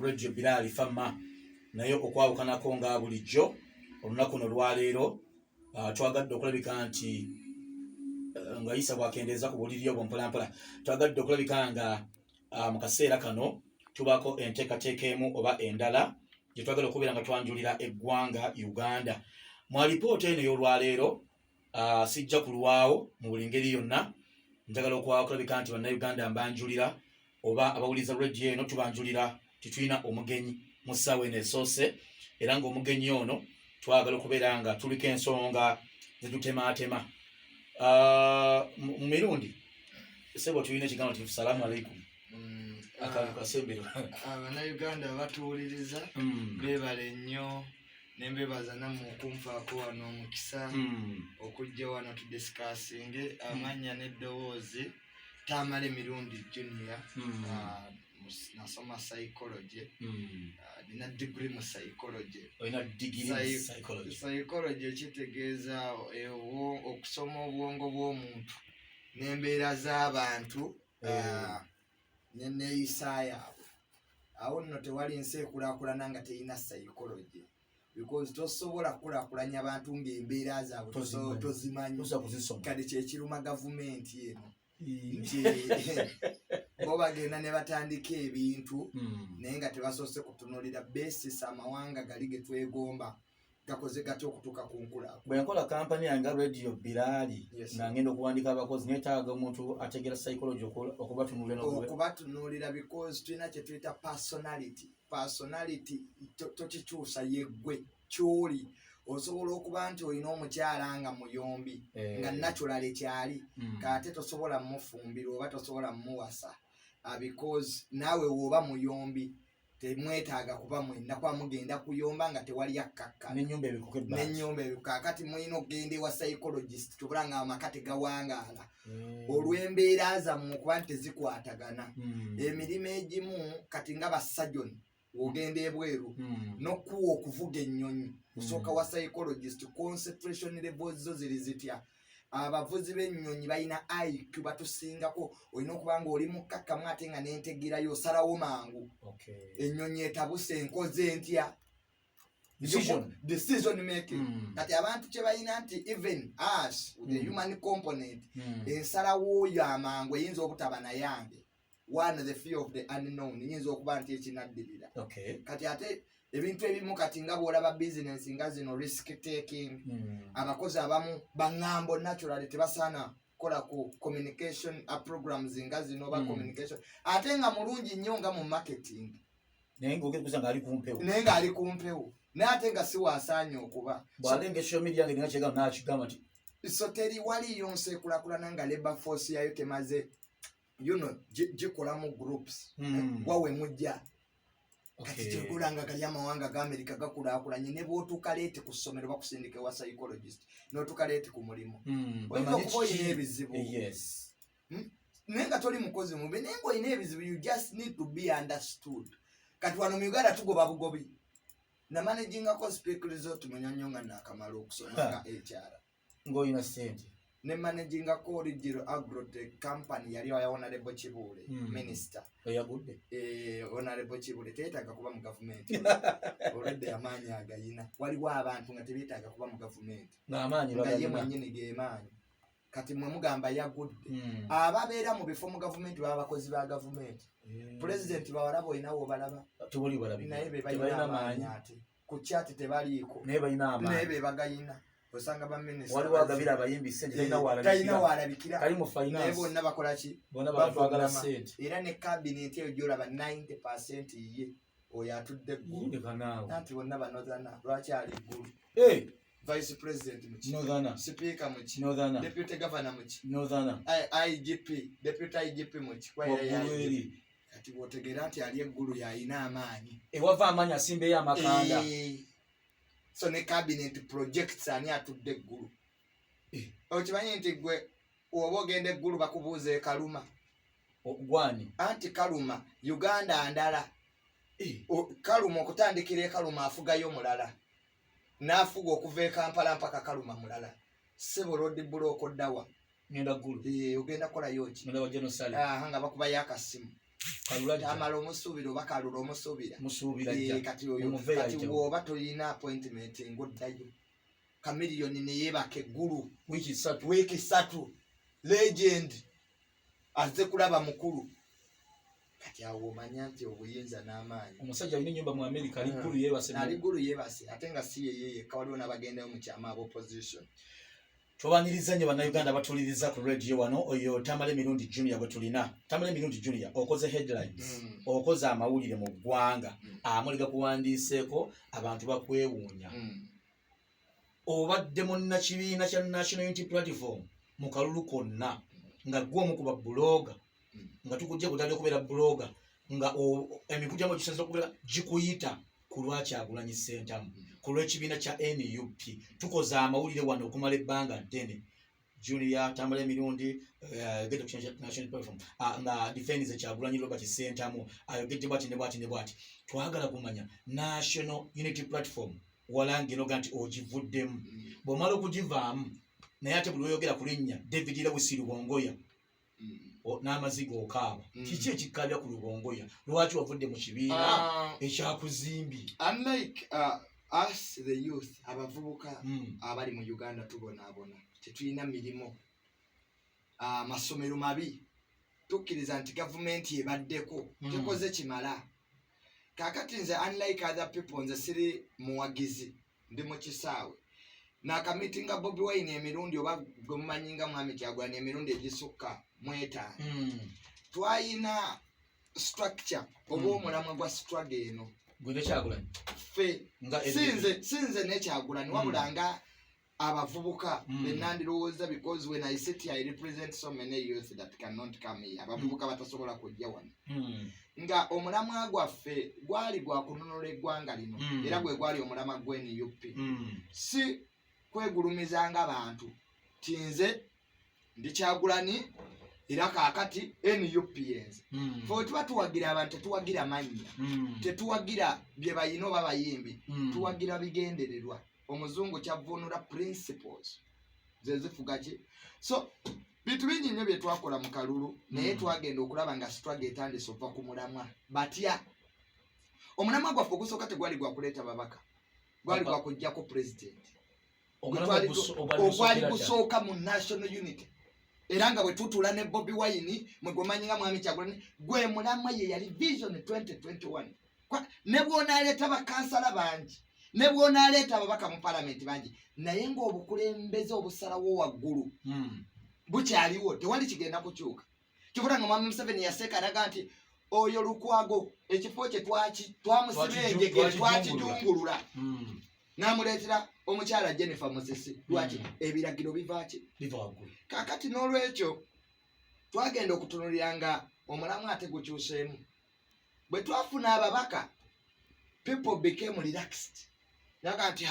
Radio Bilali Fama naye okwawukanako nga bulijjo olunaku luno lwaleero twagadde okulabika nti nga Isa bwakendeeza ku buliryo bwompolampola twagadde okulabika nga mu kaseera kano tubaako enteekateeka emu oba endala gye twagala okubeera nga twanjulira eggwanga Uganda. Mu alipoota eno ey'olwaleero sijja kulwawo mu buli ngeri yonna, njagala okulabika nti bannayuganda mbanjulira oba abawuliza radio eno tubanjulira titulina omugenyi mu ssaawa eno esoose, era ng'omugenyi ono twagala okubeera nga tuliko ensonga zetutemaatema. Mu mirundi sebo tulina ekigambo nti salaamu alaikum. Abannayuganda batuwuliriza beebale nnyo nembebaza nammwe okunfaako wano omukisa okujja wano tudisikasinge amannya n'eddoboozi Tamale Emirundi Junior. Nasoma psychology, nina degree mu psychology. Psychology kitegeeza okusoma obwongo bw'omuntu n'embeera z'abantu n'enneeyisa yaabwe. Awo nno tewali nsi ekulaakulana nga terina psychology, because tosobola kukulaakulanya abantu ng'embeera zaabwe tozimanyi. Kale kyekiruma gavumenti eno nti bo bagenda ne batandika ebintu naye nga tebasoose kutunuulira basis amawanga gali ge twegomba gakoze gatya okutuuka ku nkula. Bwe nkola kampani yange Radio Bilali nga ngenda okuwandiika abakozi neetaaga omuntu ategeera psychology okubatunuulira because tulina kye tuyita personality tokikyusa yeggwe kyoli. Osobola okuba nti olina omukyala nga muyombi nga natural kyali kate tosobola mmufumbira oba tosobola mmuwasa because naawe woba muyombi temwetaaga kuba mwenna kwa mugenda kuyomba nga tewali akkakka n'ennyumba ebikuka. Kati mulina okugenda ewa psychologist tubula nga amaka tegawangaala olw'embeera zammwe okuba nti tezikwatagana. Emirimu egimu kati nga basajoni ogenda ebweru n'okkuwa okuvuga ennyonyi osooka wa psychologist, concentration levels zo ziri zitya. Abavuzi b'ennyonyi balina IQ batusingako. Olina okuba nga oli mukkakkamu ate nga n'entegerayo osalawo mangu. Ennyonyi etabuse enkoze entya decision making. Kati abantu kye balina nti even us the human component ensalawo oyo amangu eyinza obutaba nayange. One, the fear of the unknown yinza okuba nti ekinaddirira. Kati ate ebintu ebimu kati nga bw'olaba business nga zino risk taking, abakozi abamu baŋŋambo natural tebasaana kola ku communication programs nga zino ba communication ate nga mulungi nnyo nga mu marketing naye ng'ali kumpewo naye ate nga si waasaanye okuba bw'alenga social media nakigamba nti so teri waliyo nsi ekulaakulana nga labor force yayo temaze gikola mu groups wawe mujja. Kati kyegulanga gali amawanga ga America gakulaakulanye ne bw'otuuka leeti ku ssomero bakusindika ewa psychologist n'otuuka leeti ku mulimu oyinza okuba olina ebizibu naye nga toli mukozi mubi naye ng'olina ebizibu you just need to be understood. Kati wano mu Uganda tugoba bugobi na managingako speak resort munyonyo nga naakamala okusoma nga HR ng'olina ssente ne managingako Original Agrotech company yali ya Honorable Kibuule minister oyagudde Honorable Kibuule teetaaga kuba mu gavumenti olwedde amaanyi agayina. Waliwo abantu nga tebeetaaga kuba mu gavumenti nga ye mwennyini geemaanyi. Kati mwe mugamba yagudde ababeera mu bifo mu gavumenti baba bakozi ba gavumenti. Pulezidenti bawalaba olina wobalaba naye be balina amaanyi ate ku kyati tebaliiko naye be bagayina. Osanga ba minister waliwo agabira abayimbi ssente talina waalabikira kali mu finance naye bonna bakola ki batwagala ssente. Era ne cabinet eyo gyolaba 90% ye oyo atudde eggulu nti bonna banozana lwaki ali eggulu. Vice President muki Speaker muki Deputy Governor muki IGP Deputy IGP muki kati bw'otegeera nti ali eggulu yalina amaanyi ewava amaanyi asimbeyo amakanda. So ne cabinet projects ani atudde eggulu. Okimanyi nti gwe oba ogenda eggulu bakubuuza ekaluma gwani anti kaluma Uganda ndala kaluma okutandikira ekaluma afugayo mulala n'afuga okuva e Kampala mpaka kaluma mulala. Sebo road block oddawa ngenda ggulu ogenda kolayo ki ngenda wa genocide nga bakubayo akasimu tamala omusuubira oba kalula omusuubira kati woba tolina appointment ng'oddayo kamiliyoni ne yeebaka eggulu wiiki 3 legend azze kulaba mukulu kati awo omanya nti obuyinza n'amaanyi omusajja alina ennyumba mu America ali ggulu yeebase ate nga si yeye yekka waliwo n'abagendayo mu kyama aba opposition. Tubaniriza nnyo bannayuganda batuliriza ku radio wano oyo Tamale Mirundi Junior bwe tulina. Tamale Mirundi Junior okoze headlines okoze amawulire mu ggwanga amuliga kuwandiiseeko abantu bakwewuunya. Obadde munnakibiina kya National Unity Platform mu kalulu konna nga gwe omu ku babuloga nga tukujja kutandika okubeera buloga nga emikutu gisinza okubeera gikuyita ku lwa Kyagulanyi Ssentamu ku lw'ekibiina kya NUP tukoze amawulire wano okumala ebbanga ddene. Junior Tamale Mirundi ayogedde ku National Platform nga defense Kyagulanyi Robert Ssentamu ayogedde bwati ne bwati twagala kumanya National Unity Platform walangino ganti ogivuddemu bw'omala okugivaamu naye ate buli lw'oyogera ku linnya David Lewis Rubongoya n'amaziga okaaba kiki ekikkalya ku Rubongoya lwaki wavudde mu kibiina ekyakuzimbi? Unlike us the youth abavubuka abali mu Uganda tubonaabona tetulina mirimu amasomero mabi tukkiriza nti gavumenti ebaddeko tekoze kimala. Kakati nze unlike other people nze siri muwagizi ndi mu kisaawe n'akamitinga Bobi Wine emirundi oba gwe mumanyi nga Mwami Kyagulanyi emirundi egisukka mu 5 twayina structure oba omulamwa gwa struggle eno gwe Kyagulanyi ffe sinze ne Kyagulanyi wabula nga abavubuka benandirowooza because when I sit here I represent so many youth that cannot come here abavubuka batasobola kujja wano nga omulamwa gwaffe gwali gwa kunonola eggwanga lino era gwe gwali omulamwa gw'NUP si kwegulumizanga abantu tinze ndi Kyagulanyi era kaakati NUP yenze ffe tuba tuwagira abantu tetuwagira mannya tetuwagira bye bayina oba bayimbi tuwagira bigendererwa. Omuzungu kyavunula principles zezifuga ki so bintu bingi nnyo bye twakola mu kalulu naye twagenda okulaba nga struggle etandise ova ku mulamwa batya omulamwa gwaffe ogusooka tegwali gwa kuleeta babaka gwali gwa kujjako president ogwali gusooka mu national unity era nga bwe tutuula ne Bobi Wine mwe gwemanyi nga Mwami Kyagulanyi gwe mulamwa ye yali vision 2021 ne bw'onaaleeta bakansala bangi ne bw'onaaleeta ababaka mu palamenti bangi naye ng'obukulembeze obusalawo waggulu bukyaliwo tewali kigenda kukyuka. Kivuga nga Mwami Museveni yaseeka araga nti oyo Lukwago ekifo kye twamusiba enjege twakijungulula n'amuleetera omukyala Jennifer Musisi lwaki ebiragiro bivaaki biva waggulu. Kaakati n'olwekyo twagenda okutunuliranga omulamwa ate gukyuseemu bwe twafuna ababaka people became relaxed yaga nti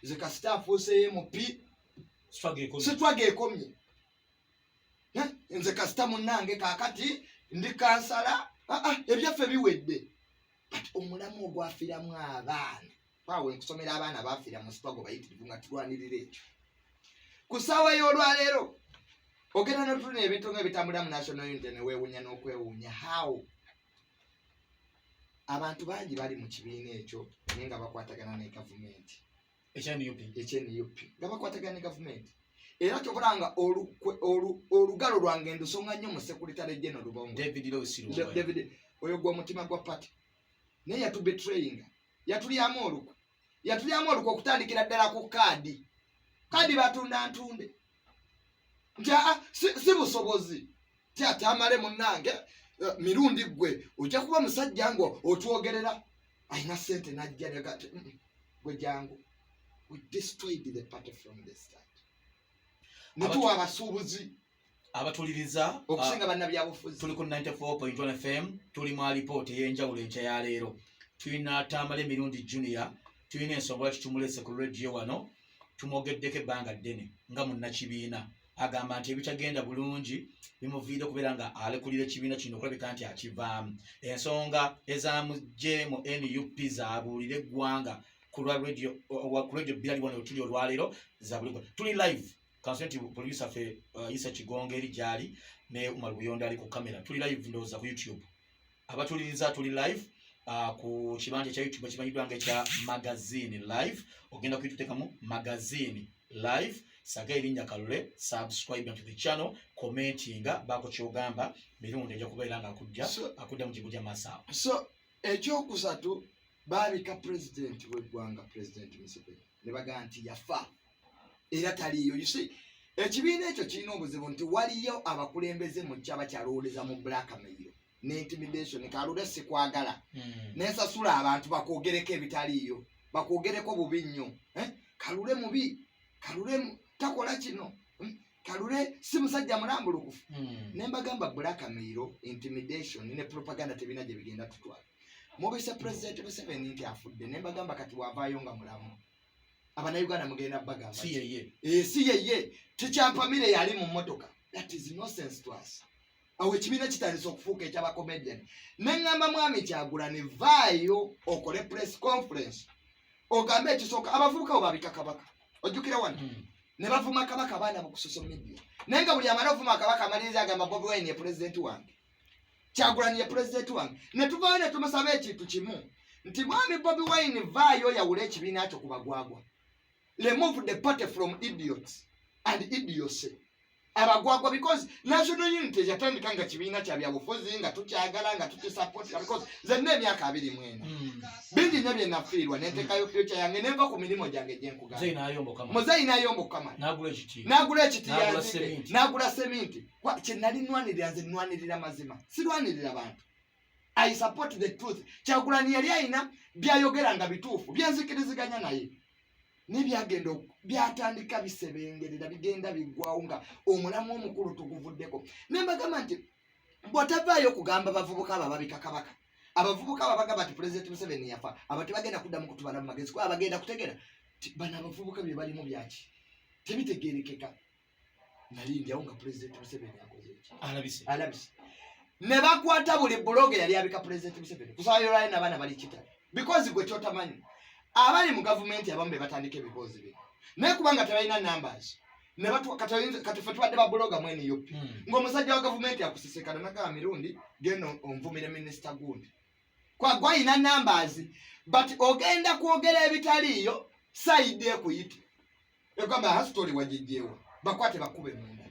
ze kasita afuuse MP struggle ekomye nze kasita munnange kaakati ndi kansala ebyaffe biwedde but omulamu ogwafiiramu abaana paawe nkusomera abaana baafiira mu struggle bayitirivu nga tulwanirira ekyo ku ssaawa y'olwaleero ogenda n'otulina ebintu nga ebitambulira mu National Unity ne weewuunya n'okwewuunya how abantu bangi bali mu kibiina ekyo naye nga bakwatagana ne gavumenti ekya-NUP nga bakwatagana ne gavumenti era kyobulanga olugalo lwange ndusonga nnyo mu Secretary General Rubongo David oyo gwa mutima gwa party naye yatubetrayinga yatulyamu olukwe okutandikira ddala ku kaadi batunda ntunde nti si busobozi ti Tamale munnange Mirundi gwe ojja kuba musajja ngo otwogerera ayina ssente najja negati gwe jangu we destroyed the party from the start. Netuwa abasuubuzi abatuliriza okusinga bannabyabufuzi tuli ku 94.1 FM tuli mu alipoota ey'enjawulo enkya ya leero tulina Tamale Mirundi Junior tulina ensonga kitumulese ku radio wano tumwogeddeko ebbanga ddene nga munnakibiina agamba nti ebitagenda bulungi bimuviire okubeera nga alekulira ekibiina kino okulabika nti akivaamu ensonga ezamugje mu NUP zaabuulira eggwanga ku radio Bilali wano tuli olwaleero zabuligo tuli live kanti producer ffe Isa Kigongo eri gyali ne Umar Buyonda ali ku kamera tuli live ndowooza ku YouTube abatuliriza tuli live ku kibanja kya YouTube kimanyiddwa nga ekya magazine live. Ogenda kuyitutekamu magazine live, saga erinnya Kalule, subscribe to the channel, commentinga bako kyogamba mirundi ejja kubeera nga akudda mu kibuga kya Massawa. So ekyokusatu baabika president w'eggwanga President Museveni ne bagamba nti yafa era taliyo. You see, ekibiina ekyo kirina obuzibu nti waliyo abakulembeze mu kyaba kyalowooleza mu blackmail ne intimidation. Kalule sikwagala nensasula abantu bakwogereko ebitaliyo, bakwogereko bubi nnyo. Kalule mubi, Kalule takola kino, Kalule si musajja mulambulukufu. Ne mbagamba blackmail, intimidation ne propaganda tebina gye bigenda tutwala. Mubise President Museveni nti afudde, ne mbagamba kati wavaayo nga mulamu. Abannayuganda mugenda bagamba si yeye. Si yeye, tikyampamire yali mu mmotoka. That is nonsense to us. Awe kibiina kitandise okufuuka eky'abakomedian. Ne ngamba Mwami Kyagulanyi vaayo okole press conference ogambe ekisooka abavubuka bo babika Kabaka. Ojjukira wano ne bavuma Kabaka baana mu social media. Naye nga buli amala ovuma Kabaka amaliriza agamba Bobi Wine ye president wange, Kyagulanyi ye president wange. Ne tuvaayo ne tumusaba ekintu kimu nti Mwami Bobi Wine vaayo yawula ekibiina kyo ku bagwagwa. Remove the party from idiots and idiocy. Abagwagwa, because national unity yatandika nga kibiina kya byabufuzi nga tukyagala nga tukisupportira because zenna emyaka 20 bingi nnyo bye nafiirwa neentekayo future yange nenva ku mirimu gyange gye nkugamba. Muzeyi n'ayomba Kamala n'agula ekiti n'agula seminti. Kye nali nnwanirira nze nnwanirira mazima, sirwanirira bantu. I support the truth. Kyagulanyi yali alina byayogera nga bituufu byenzikiriziganya naye. Nibyagenda byatandika bisebengerera bigenda biggwawo nga omulamu omukulu tuguvuddeko. Ne mbagamba nti bw'otavaayo kugamba bavubuka ababika Kabaka, abavubuka abagamba nti President Museveni yafa, abo tebagenda kuddamu kutubala mu magezi kuba bagenda kutegera bano abavubuka bye balimu byaki tebitegeerekeka. Nali ndyawo nga President Museveni yakoze eki alabise. Ne bakwata buli buloge yali abika President Museveni kusaayo lwayo n'abaana bali kitali because gwe kyotamanyi abali mu government abamu batandika ebibuuzo bye naye kubanga tebalina numbers ne kati ffe tubadde babuloga mwene yopi ng'omusajja wa government yakusesekana nagamba mirundi genda onvumire minisita gundi gwayina numbers but ogenda kwogera ebitaliiyo side ekuyita egamba hastori wagijjeewa bakwate bakube munda.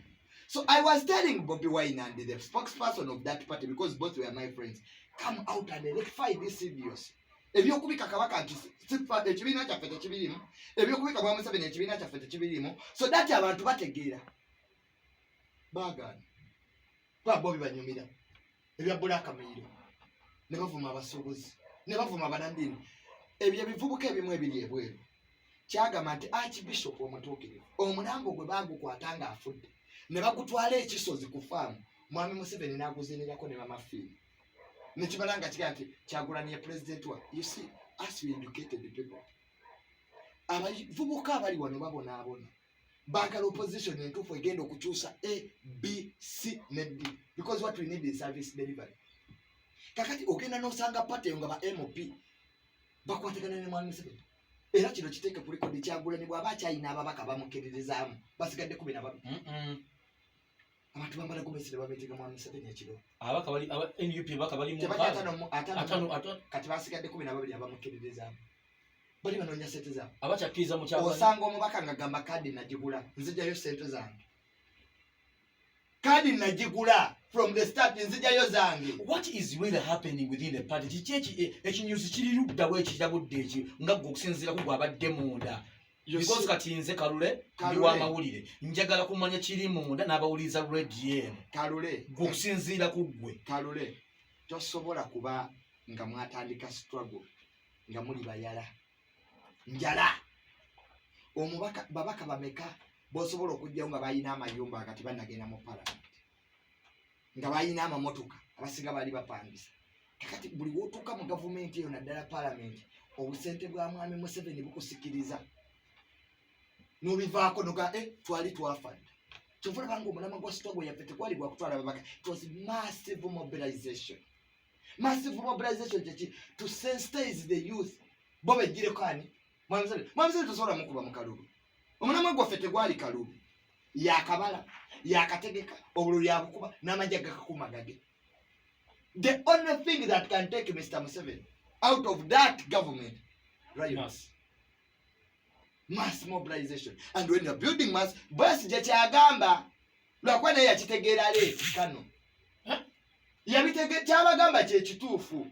So I was telling Bobi Wine and the spokesperson of that party, because both were my friends, come out and rectify this serious. Ebyokubika Kabaka nti ekibiina kyaffe tekibirimu, ebyokubika bwa Museveni ekibiina kyaffe tekibirimu, so that abantu bategeera baagaana Bobi banyumira ebya blackmail ne bavuma abasuubuzi ne bavuma abanandini. Ebyo ebivubuka ebimu ebiri ebweru kyagamba nti Archbishop omutuukirivu omulambo gwe baagukwata nga afudde ne bagutwala ekisozi ku faamu, Mwami Museveni n'aguzinirako ne bamafiiri nekibalanga kiga nti Kyagulanyi ye president wa. You see, as we educated the people, abavubuka abali wano babonaabona baagala opposition entuufu egenda okukyusa A, B, C ne D, because what we need is service delivery. Kakati ogenda n'osanga party nga ba MOP bakwatagana ne Mwami Museveni. Era kino kiteeke ku rekodi Kyagulanyi bw'aba akyalina ababaka bamukkiririzaamu basigadde 12. Abantu bambala gomesire babeetega Mwami Museveni ekiro. Abaka bali NUP baka bali mu atano kati basigadde 12 abamukkiririzaamu. Bali banoonya sente zaabwe. Abakyakiriza mu Kyagulanyi. Osanga omubaka ng'agamba kadi nagigula, nzijjayo sente zange. Kadi nagigula from the start, nzijjayo zange. What is really happening within the party? Kikyeki ekinyusi kiri luddawo ekirabudde eki nga gwe okusinziira ku gwabadde munda. Because kati nze Kalule ndi wa mawulire njagala kumanya kiri munda n'abawuliriza radio eno. Kalule gwe okusinziira ku gwe. Kalule tosobola kuba nga mwatandika struggle nga muli bayala njala. Omubaka babaka bameka bosobola okujjawo nga bayina amayumba akati banagenda mu parliament nga bayina amamotoka abasinga bali bapangisa. Kakati buli wotuuka mu gavumenti eyo naddala parliament obusente bwa Mwami Museveni bukusikiriza n'obivaako noga twali twafadde. Kyova olaba ng'omulamwa gwa struggle yaffe tekwali gwa kutwala babaka. It was massive mobilization. Massive mobilization kyeki to sensitize the youth. Bo bejjireko ani Mwami Museveni tosobola mukuba mu kalulu. Omulamwa gwaffe tegwali kalulu, yakabala yakategeka obululu yabukuba n'amajja gakakuuma gage. The only thing that can take Mr. Museveni out of that government, riots. Mass mobilization. And when you're building mass, basi jachagamba. Lwakwa naye yakitegeera leeti kano. Kyabagamba kye kituufu.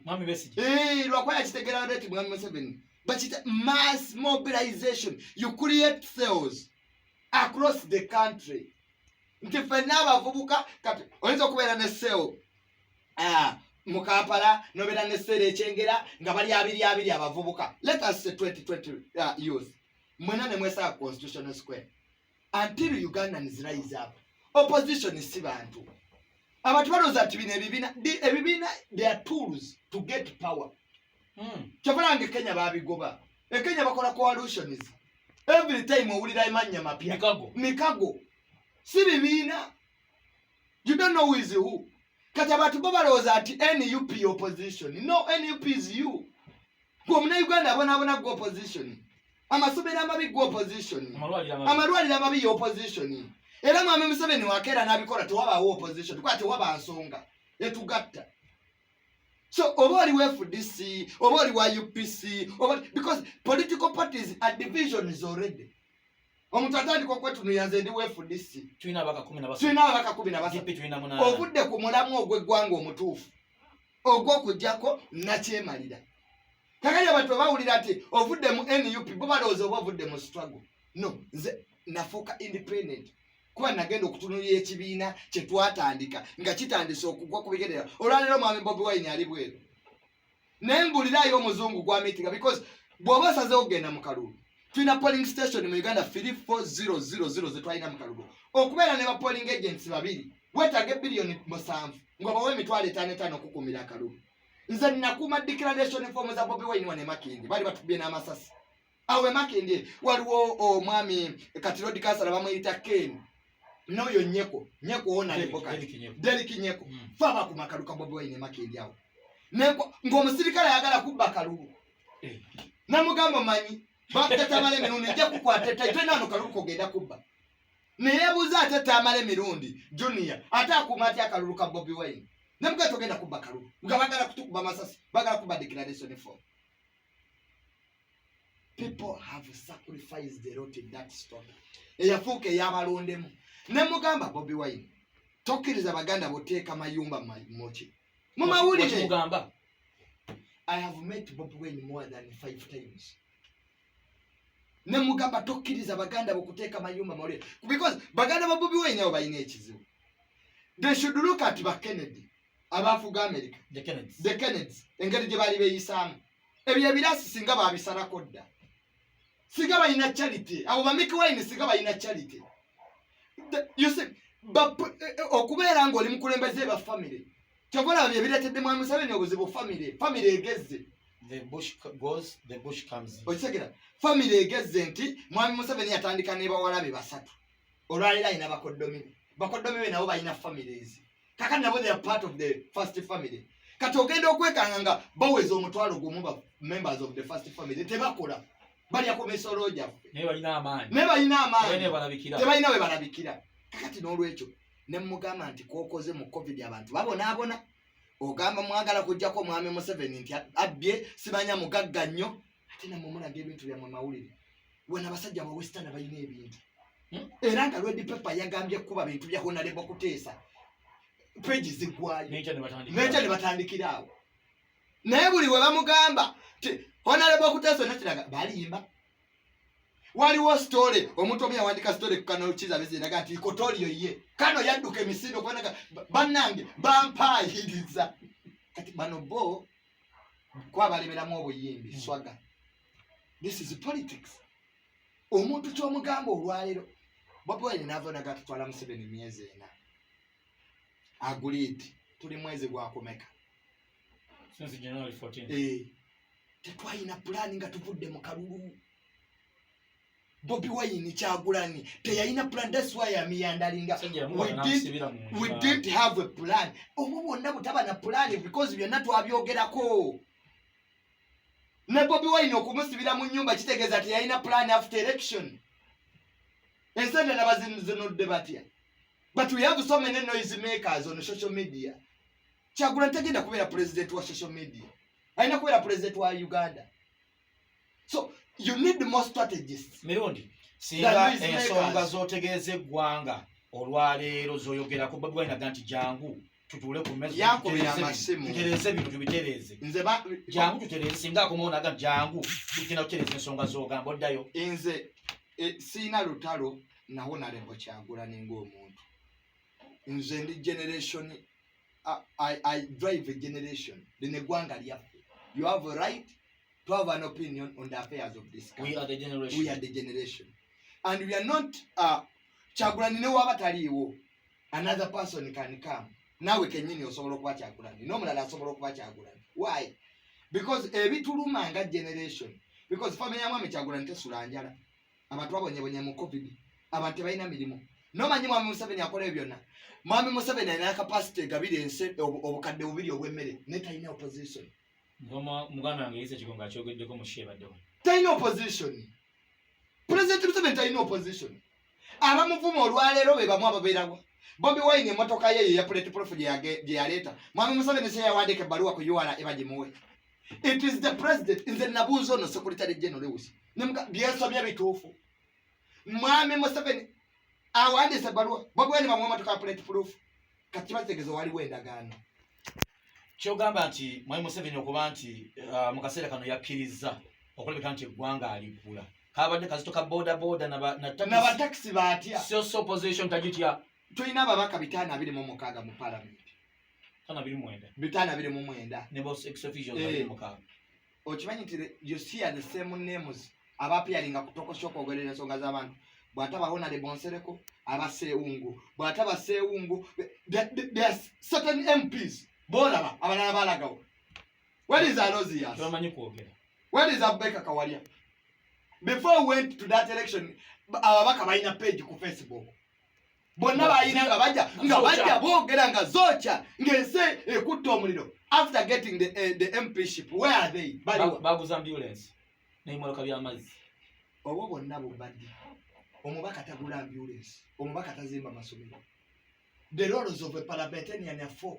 Lwakwa yakitegeera leeti Mwami Museveni. But it's mass mobilization. You create cells across the country. Nti ffenna abavubuka kati oyinza okubeera ne cell mu Kampala n'obeera ne cell ekyengera nga bali abiri abavubuka. Let us say 2020 youth. Mwena ne mwesa Constitutional Square. Until Ugandans rise up. Opposition si bantu. Abantu balooza nti bino ebibiina they are tools to get power. Kyafalange Kenya babigoba. Kenya bakola coalitions. Every time owulira emanya mapya. Mikago. Si bibiina. You don't know who is who. Kati abantu balooza nti NUP opposition. No, NUP is you. Gwe muna Uganda abona go opposition. Amasomero amabi go opposition. Amalwaliro amabi opposition. Era Mwami Museveni wakeera n'abikola tewabaawo opposition. Kuba tewaba nsonga. Etugatta. So oba oli wa FDC, oba oli wa UPC, because political parties are divisions already. Omuntu atandika okwetunuya nze ndi wa FDC. Tulina abaka 17. Ovudde ku mulamu ogw'eggwanga omutuufu. Ogw'okuggyako nakyemalira. Kakali abantu bawulira nti ovudde mu NUP bo balowooza oba ovudde mu struggle. No, nze nafuuka independent. Kuba nagenda okutunulira ekibiina kye twatandika nga kitandise okugwa ku bigendera. Olwaleero Mwami Bobi Wine ali bweru. Naye mbulirayo omuzungu gwa meeting because bw'oba osazeewo okugenda mu kalulu. Tulina polling station mu Uganda 34000 ze twalina mu kalulu. Okubeera ne ba polling agents babiri weetaaga billion 7 nga bawe $5,500 okukuumira akalulu. Nze nnakuuma declaration form za Bobi Wine wane Makindi bali batubye n'amasasi. Awe Makindi waliwo omwami Katirodi Kasala bamuyita Ken. N'oyo Nyeko ona leboka. Derek Nyeko. Faba ku makalu ka Bobi Wine Makindi awo. Ng'omusirikale ayagala kubba kalulu. Namugamba manyi bakata male mirundi nja kukwata tena no kalulu kogenda kubba. Neyebuza atata amale mirundi Junior atakumati akalulu ka Bobi Wine. Namuga togenda kubba kalulu. Ngabagala kutukuba masasi bagala kubba declaration form. People have sacrificed the lot in that story. Eyafuuke yabalondemu. Nemugamba Bobi Wine. Tokkiriza baganda boteeka mayumba mochi. Mumawulire mugamba. I have met Bobi Wine more than 5 times. Nemugamba tokkiriza baganda bokuteeka mayumba mochi. Because baganda ba Bobi Wine abo bayina ekizibu. They should look at Kennedy. Abafuga America. The Kennedys. Engeri gye bali beyisaamu. Ebyo ebirasi singa babisarako dda. Singa bayina charity. Abo ba Mick Wine singa bayina charity. You see, okubeera ng'oli mukulembeze ba family. Kyokola bye bireetedde Mwami Museveni obuzibu family egezze. The bush goes, the bush comes. Okitegera. Family egezze nti Mwami Museveni yatandika ne bawala be basatu. Olwalira ayina bakoddomi. Bakoddomi be nabo bayina families. Kakati nabo they are part of the first family. Kati ogenda okwekanga nga baweza omutwalo gumu ba members of the first family tebakola. Bali akomesolo gyaffe. Ne balina amaanyi. Tebalina we balabikira. Kakati n'olwekyo ne mugamba nti kwokoze mu COVID abantu babonaabona. Ogamba mwagala kujjako Mwami Museveni nti abbye sibanya mugagga nnyo ate namwe mulaga ebintu byammwe mawulire. Wena abasajja ba Western balina ebintu. Era nga Red Pepper yagambye kuba bintu bya Honorable Kuteesa. Pages zigwayo. Necha ne batandikira awo. Naye buli we bamugamba ti Honorable Kuteesa nakiraga balimba. Waliwo story omuntu omu yawandika story ku Kano Chiza beziraga nti Kotorio ye Kano yadduka emisindo kubanga bannange bampayiriza. Kati bano bo kwabalemeramu obuyimbi swaga. This is politics. Omuntu ky'omugamba olwaleero Bobi Wine n'avaana gatutwala Museveni myezi 4. Agreed. Tuli mwezi gwakomeka. Since January 14. Tetwalina plan nga tuvudde mu kalulu. Bobi Wine Kyagulanyi teyalina plan. That's why amiyandalinga. We didn't have a plan. Obo bonna butaba na plan because byonna twabyogerako. Ne Bobi Wine okumusibira mu nyumba kitegeeza teyalina plan after election. Ensende nabazinudde batya. But we have so many noise makers on social media. Kyagulanyi tagenda kubeera president wa social media, alina kubeera president wa Uganda. So you need more strategists. Mirundi singa ensonga z'otegeeza eggwanga olwaleero z'oyogerako Bobi Wine agamba nti jangu tutuule ku mmeeza tutereeze bintu tubitereeze. Jangu tutereeze singa akomawo n'agamba jangu tugenda kutereeza ensonga z'ogamba oddayo. Nze siina lutalo nawo nalembo Kyagulanyi ng'omuntu. Nze ndi generation, I drive a generation. Lino eggwanga lyaffe. You have a right to have an opinion on the affairs of this country. We are the generation. We are the generation. And we are not Kyagulanyi ne waba taliiwo. Another person can come. Nawe kennyini osobola okuba Kyagulanyi. N'omulala asobola okuba Kyagulanyi. Why? Because ebituluma nga generation. Because family ya Mwami Kyagulanyi tesula njala. Abantu babonyebonye mu COVID. Abantu tebalina mirimu. N'omanyi Mwami Museveni akola ebyo byonna. Mwami Museveni alina capacity egabira ensi obukadde bubiri obw'emmere ne talina opposition. Muganda wange yise kigonga kyogeddeko mu shebaddewo. Talina opposition. President Museveni talina opposition. Abamuvuma olwaleero be bamu ababeerawo. Bobi Wine emmotoka ye ya bulletproof gye yaleeta. Mwami Museveni se yawandiika ebbaluwa ku URA ebagimuwe. It is the president. Nze nabuuza ono Secretary General Lewis. Byesobya bituufu. Mwami Museveni awandiise ebbaluwa. Bobi Wine bamuwe emmotoka ya bulletproof. Kati bategeeza waliwo endagaano. Kyogamba nti Mwami Museveni okuba nti mu kaseera kano yakkiriza okulabika nti eggwanga aligula. Kabadde kazitoka boda na taxi batya. So opposition tagitya. Tulina ababaka 526 mu parliament. 529. Ne boss ex officials 26. Okimanyi nti you see the same names abapialinga kutokoshoka ogerera ensonga z'abantu. Bwataba Honorable Bonsereko abaseungu. Bwataba seungu. There are certain MPs. Bolaba abalala balagawo. Where is Alozias? Tumanyi kwogera. Where is Abeka Kawalia? Before we went to that election, ababaka balina page ku Facebook. Bonna balina nga bajja boogera nga zocha ng'ensi ekutta omuliro. After getting the MPship, where are they? Baguza ambulance. N'emmotoka by'amazzi. Obwo bonna bubadde. Omubaka tagula ambulance. Omubaka tazimba masomero. The roles of a parliamentarian are four: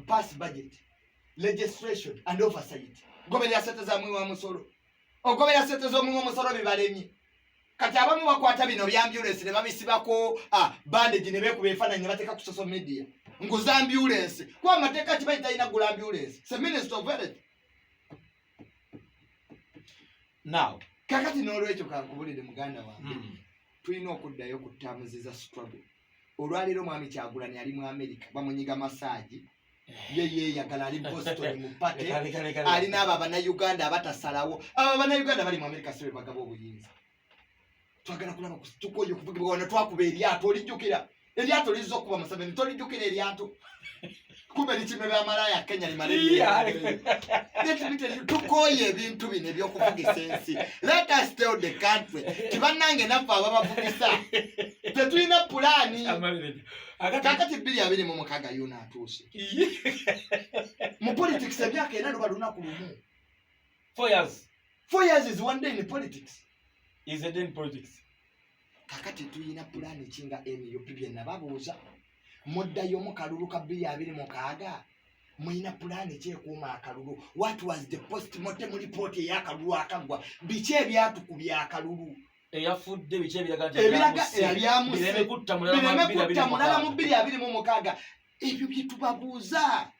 pass budget, legislation, and oversight. Goberera sente za mwiwa musolo. Ogobera sente zo mwiwa musolo bibalemye. Kati abamu bakwata bino bya ambulance ne babisibako bandage ne bekuba ebifaananyi ne bateeka ku social media. Nguza ambulance. Kwa amateeka kibayita ina gula ambulance. It's a minister of health. Now, kakati n'olwekyo kankubulire muganda wange. Tulina okuddayo ku ttamuziza struggle. Olwaleero Mwami Kyagulanyi ali mu America bamunyiga massage. Ye yagala ali Boston mu pate. Alina abo Abannayuganda abatasalawo. Abo Abannayuganda bali mu America sibe bagaba obuyinza. Twagala kulaba tukoye okuvugibwa wano twakuba eryato olijjukira. Eryato lizza okuba Museveni tolijjukira eryato. Kuba likime b'amalaya Kenya limaliriya. Tukoye ebintu bino ebyokuvugisa ensi. Let us tell the country. Tibannange naffe ababavugisa. Tetulina pulaani. Kakati 2026 yona atuuse. Mu politics emyaka ena luba lunaku lumu. 4 years. 4 years is one day in politics. Is a day in politics. Kakati tulina pulaani kinga NUP bye nababuuza. Muddayo mu kalulu ka 2026. Mulina pulaani kyekuuma akalulu. What was the post-mortem report ey'akalulu akagwa? Biki ebyatukubya akalulu? Eyafudde biki ebiraga nti ebyamusse. Bireme kutta mulala mu 2026. Ebyo bye tubabuuza.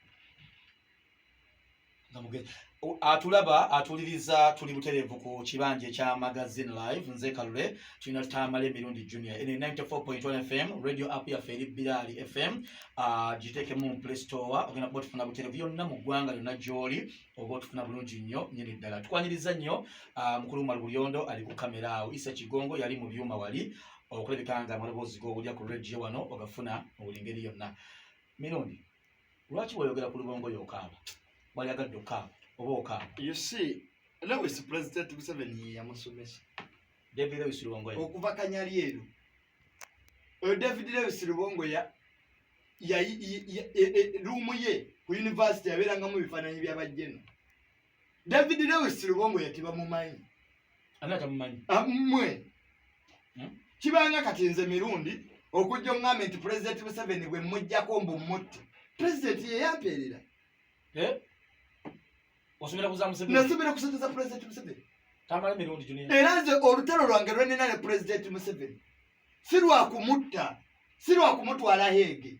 Atulaba atuliriza tuli buterevu ku kibanje kya magazine live nze Kalule tulina Tamale Mirundi Junior ene 94.1 FM radio app ya Feri Bilali FM jiteke mu Play Store ogenda bot funa buterevu yonna mu gwanga lyonna gyoli oba tufuna bulungi nnyo nyiri ddala tukwanyiriza nnyo mukulu Malulyondo ali ku kamera awo Isa Kigongo yali mu byuma wali okulabikanga amalobozi go olya ku radio wano ogafuna obulingeri yonna Mirundi lwaki woyogera ku lubongo yokaaba wali agadde okaaba. You see, Lewis President Museveni yamusomesa. David Lewis Lubongo. Okuva Kanyalyeru. David Lewis Lubongo rumu ye ku university yabeerangamu ebifaananyi by'abajjeno. David Lewis Lubongo yatiba mumanyi. Anata mumanyi. Mmwe. Kibanga kati nze Mirundi okujja ng'ambe nti President Museveni bwe mmujjako mbu mutti. president ye yamperera osubira kuza Museveni nasubira kusoteza president Museveni tamala mirundi junior era nze olutalo lwange lwenina ne president Museveni si lwa kumutta si lwa kumutwala Hege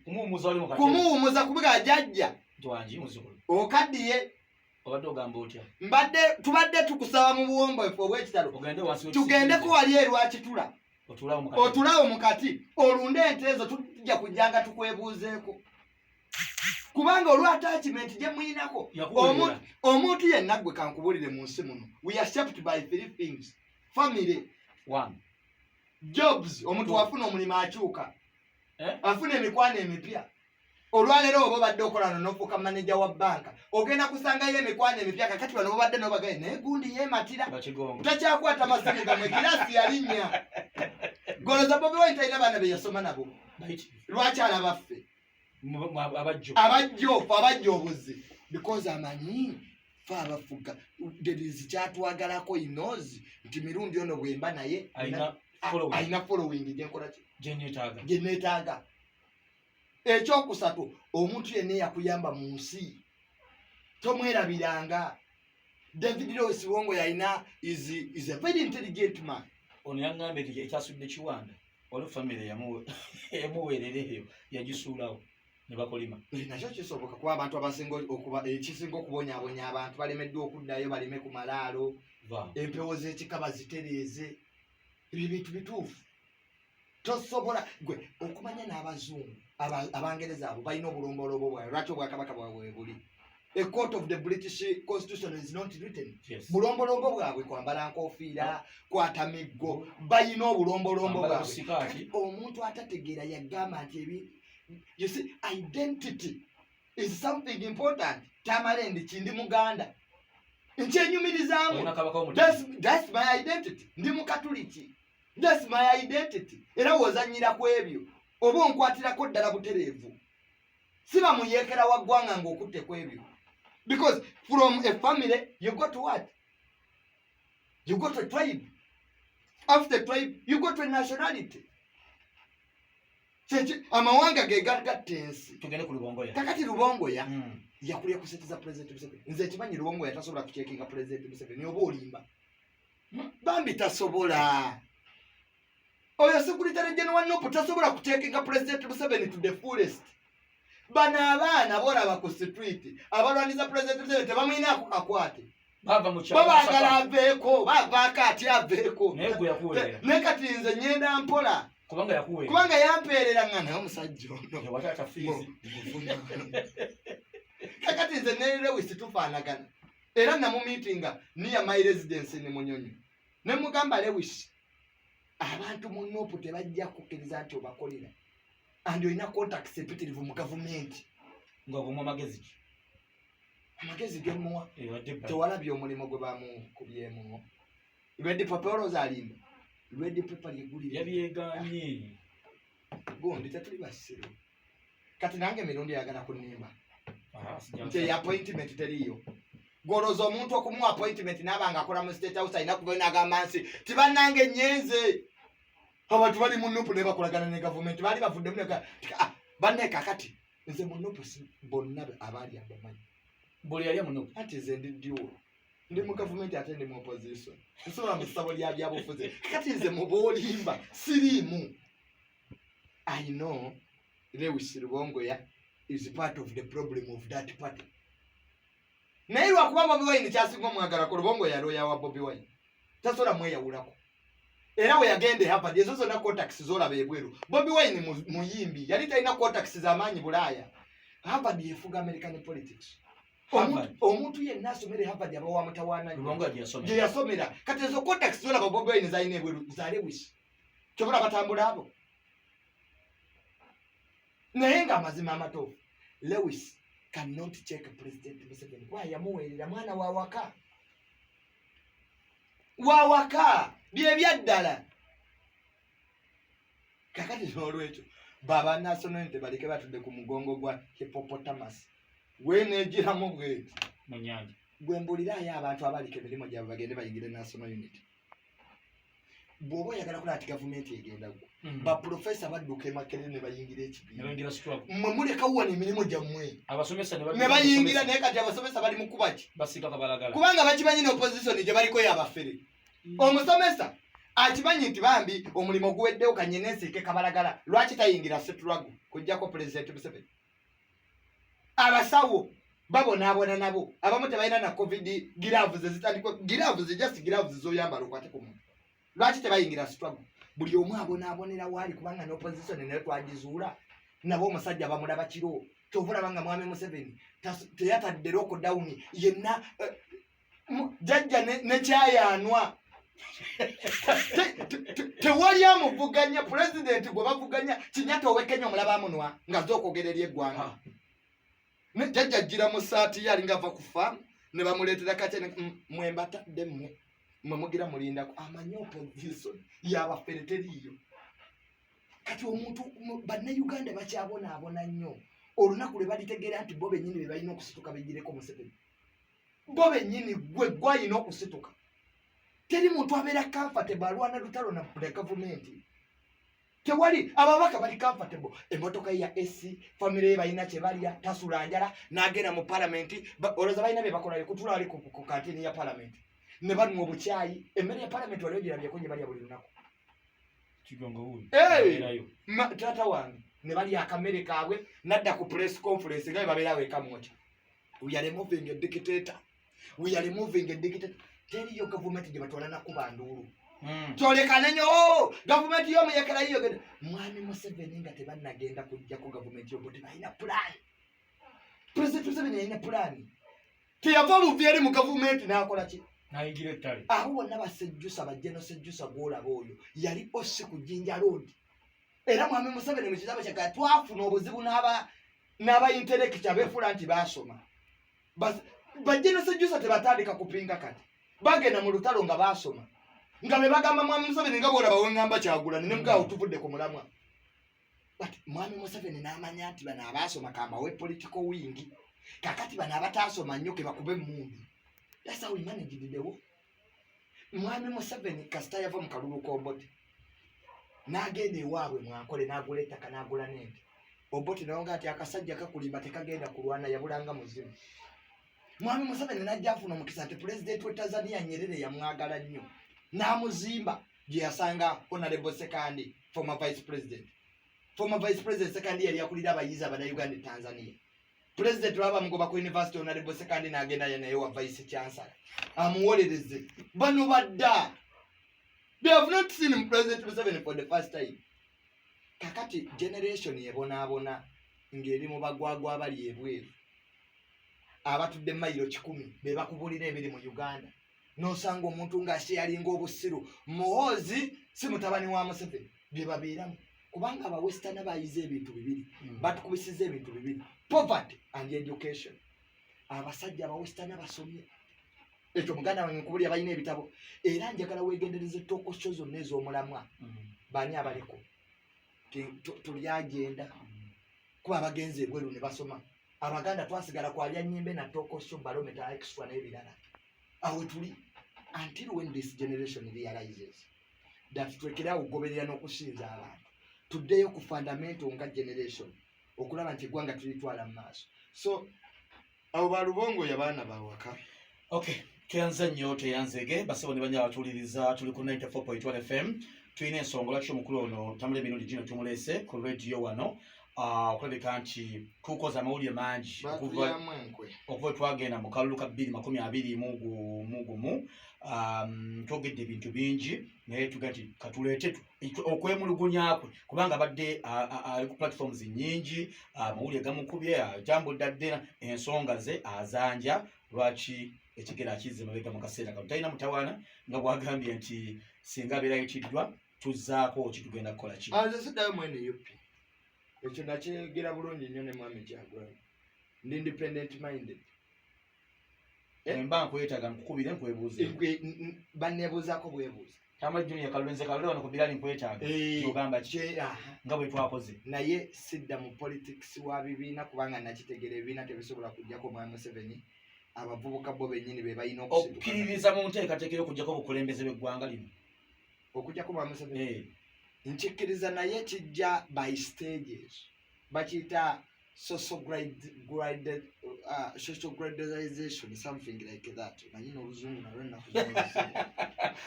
kumuwumuza kubiga ajajja twanji muzukulu okaddiye obadde ogamba otya tubadde tukusaba mu buwombo efo obw'ekitalo tugendeko wali erwakitula otulawo mukati olunde ente ezo tujja kujjanga tukwebuuzeeko kubanga olwa attachment gye muyinako omuntu yenna gwe kankubulire mu nsi muno we are shaped by 3 things: family, 1 jobs, omuntu wafuna omulimu akyuka afuna emikwano emipya. Olwaleero oba badde okola n'ofuuka manager wa banka ogenda kusangayo emikwano emipya kakati bano babadde n'obagaye naye gundi yeematira takyakwata masimu gamwe girasi yalinnya goloza Bobi Wine talina baana be yasoma nabo lwaki alabaffe abajja obuzi because amanyi fe abafuga derizi kyatwagalako inozi nti mirundi ono bwemba naye alina following gyenkola gye neetaaga. Ekyokusatu omuntu yenna yakuyamba mu nsi tomwerabiranga. David Lewis Wongo yalina is a very intelligent man. Ono yaŋŋambye nti ekyasudde Kiwanda waliwo famire yamuweerereyo yagisuulawo ne bakolima. Nakyo kisoboka kuba abantu ekisinga okubonyaabonya abantu balemeddwa okuddayo baleme ku malaalo empewo z'ekika bazitereeze. Ebyo bintu bituufu. Tosobola gwe okumanya n'abazungu abangereza abo balina obulombolombo bwawe lwaki obwakabaka bwawe buli. A court of the British Constitution is not written. Bulombolombo bwabwe kwambala nkofiira kwata miggo balina obulombolombo bwabwe. Omuntu atategeera yagamba nti you see identity is something important. Tamalendi kindi Muganda nkyenyumirizaamu. That's my identity. Ndi Mukatuliki. That's my identity. Era wozanyira ku ebyo oba onkwatirako ddala butereevu siba muyeekera wa ggwanga ng'okutte ku ebyo. Because from a family you got to what? You got a tribe. After tribe you got a nationality. Amawanga ge gagatta ensi. Tugende ku Lubongoya. Kakati Lubongoya yakulya kusetiza president Museveni. Nze kimanyi Lubongoya tasobola kucekinga president Museveni oba olimba. Bambi tasobola. Oyo Secretary General Nopo tasobola kucekinga president Museveni to the fullest. Bana abaana bolaba ku street abalwaniriza president Museveni tebamuyinaako kakwate. Babagala aveeko bavaako ati aveeko. Ne kati nze nyenda mpola. Kubanga yampeerera nga naye omusajja ono. Kakati nze ne Lewis tufaanagana. Era namumiitinga near my residence ne Munyonyo. Ne mugamba Lewis abantu mu Nopo tebajja kukkiriza nti obakolera. And olina contacts epitirivu mu gavumenti. Ng'omuwa amagezi ki? Amagezi gemuwa. Tewalabye omulimo gwe bamukubyemu. Red Pepper olowooza alimba. Red Pepper lyegulire. Yabyegaanye. Gundi tetuli basiru. Kati nange emirundi yagala kunnimba. Nti appointment teriyo. Goloza omuntu okumuwa appointment n'abanga akola mu State House alina kuba n'agamba nsi tibannange nyenze. Abantu bali mu Nopo ne bakolagana ne gavumenti bali bavuddemu ne banne kakati nze mu Nopo bonna abaali abamanyi. Buli yali mu Nopo. Ati nze ndiddiwo. Ndi mu gavumenti ate ndi mu opposition. Nsobola mu ssabo lya byabufuzi. Kakati nze mu boolimba siriimu. I know Lewis Lubongoya is part of the problem of that party. Naye lwakuba Bobi Wine kyasinga omwagala ku Lubongoya looya wa Bobi Wine. Tasobola mweyawulako. Era we yagende Harvard ezo zonna contacts zolaba ebweru. Bobi Wine muyimbi yali talina contacts z'amaanyi Bulaaya. Harvard yefuga American politics. Omuntu yenna asomere Harvard aba wa mutawaana gye yasomera. Kati ezo contacts zolaba Bobi Wine zalina ebweru za Lewis. Kyobula batambula abo. Naye nga amazima amatuufu Lewis cannot check President Museveni. Why yamuweerera mwana wa waka? Wawaka bye byaddala. Kakati n'olwekyo baba national unity baleke batudde ku mugongo gwa hippopotamus. Weeneegiramu bweti mu nnyanja. Gwe mbulirayo abantu abaliko emirimu gyabwe bagende bayigire national unity. bw'oba oyagala kulaba ti gavumenti egenda gwa baprofesa badduka emakere ne bayingira ekibiina mmwe muleka wano emirimu gyammwe ne bayingira naye kati abasomesa bali mu kuba ki kubanga bakimanyi ne opposition gye baliko yabafere omusomesa akimanyi nti bambi omulimu guweddewo kanye nensiike kabalagala lwaki tayingira setulagu kujjako pulezidenti Museveni abasawo babonaabona nabo abamu tebalina na covid gloves zitandikwa gloves just gloves zoyambala okwate ku muntu lwaki tebayingira struggle buli omu abonaabonera waali kubanga n'opposition nayo twagizuula nabo omusajja bamulaba kiro kyovulabanga mwami Museveni teyatadde lockdown yenna jajja nekyayanwa tewali amuvuganya pulezidenti gwe bavuganya Kinyata owekenya omulaba amunwa nga z'okwogererya eggwanga jajja jjira mu saati ye alinga ava ku faamu ne bamuleetera katyene mwembatadde mmwe mugira mulindako amanyi opposition yabafere teriiyo kati omuntu bannayuganda bakyabonaabona nnyo olunaku lwe balitegeera nti bo bennyini be balina okusituka begireko Museveni bo bennyini gwe gwalina okusituka teri muntu abeera comfortable alwana lutalo na gavumenti tewali ababaka bali comfortable emotoka ya AC family ye balina kye balya tasula njala n'agenda mu palamenti oloza balina be bakola kutula wali ku kantini ya palamenti ne bali mu buchayi emmere ya palamenti wali ogirabye ko nye balya buli lunaku kigongo huyu tata wange ne bali akamere kaabwe nadda ku press conference nga babeera weka mmoja we are removing a dictator teriyo gavumenti gye batwala na kubanduulu kyolekane nnyo gavumenti y'omuyekera yiyo mwami Museveni nga tebannagenda kujjako gavumenti yobo tebalina pulaani pulezidenti Museveni yalina pulaani teyava buvyeri mu gavumenti n'akola ki nayingira ettale aho bonna basejjusa bajjeno sejjusa gwolaba oyo yali osi ku Jinja Road era mwami Museveni mu kitabo kyakala twafuna obuzibu n'aba intellectual beefula nti baasoma bajjeno sejjusa tebatandika kupinga kati bagenda mu lutalo nga baasoma nga be bagamba mwami Museveni nga bwolaba wengamba Kyagulanyi ne mugaawo tuvudde ku mulamwa but mwami Museveni n'amanya nti bano abaasoma kambawe political wing kakati bano abataasoma nnyo ke bakube emmundu that's how we managed the war mwami Museveni kasita yava mu kalulu k'Obote n'agenda ewaabwe mwankole n'agula ettaka n'agula n'ente Obote nawo nga ati akasajja kakulimba tekagenda kulwana yabulanga muzimu mwami Museveni n'ajja afuna omukisa nti pulezidenti w'e Tanzania Nyerere yamwagala nnyo n'amuzimba gye yasanga Honorable Sekandi former vice president Sekandi yali yakulira abayizi Abannayuganda e Tanzania President waba mugoba ku university Honorable Sekandi n'agenda naye wa vice chancellor amuwolereze bano badda they have not seen President Museveni for the first time kakati generation yebonaabona ng'eri mu bagwagwa abali ebweru abatudde mayiro 100 be bakubulira ebiri mu Uganda n'osanga omuntu ng'asheyalinga obusiru muhozi si mutabani wa Museveni bye babeeramu kubanga aba western bayize ebintu bibiri batukubisiza ebintu bibiri poverty and education abasajja aba western basomye ekyo muganda wange nkubulira balina ebitabo era njagala weegendereze ettoko sho zonna ez'omulamwa bani abaliko tulyagenda kuba abagenzi ebweru ne basoma abaganda twasigala kwalya nnyimbe na toko sho barometer extra n'ebirala awe tuli until when this generation realizes that twekera ugoberera n'okusinza abantu tuddeyo ku fundamental nga generation okulaba nti eggwanga tulitwala mu maaso so abo balubongo yabaana bawaka okay tuyanze nnyo teyanzege basebo ne banya batuliriza tuli ku 94.1 FM tulina ensongola ky'omukulu ono Tamale Emirundi Gino tumulese ku radio wano okulabika nti tukoza amawulire mangi okuva twagenda mu kalulu ka 2020 mugumu twogedde ebintu bingi naye tuga nti katuleete okwemulugunya kwe kubanga badde ali ku platforms nnyingi amawulire gamukubye ajambudde adde ensonga ze azanja lwaki ekigera akizze mabega mu kaseera kano talina mutawaana nga bwagambye nti singa abeera yitiddwa tuzzaako kitugenda kukola ki siddayo mwene yupi ekyo nakyegera bulungi nnyo ne mwami Kyagulanyi ndi independent minded mba nkwetaaga nkukubire nkwebuuze banneebuuzaako bwebuuza Tamale Junior kalwenze kalole wano ku Bilali nkwetaaga kyogamba ki nga bwe twakoze naye sidda mu politics wa bibiina kubanga nakitegeera ebibiina tebisobola kujjako mwami Museveni abavubuka bo bennyini be balina okukkiririza mu nteekateeka y'okujjako obukulembeze bw'eggwanga lino okujja kuba Museveni nkikkiriza naye kijja by stages bakiyita social gradation something like that manyi n'oluzungu nalwo nakuzunguza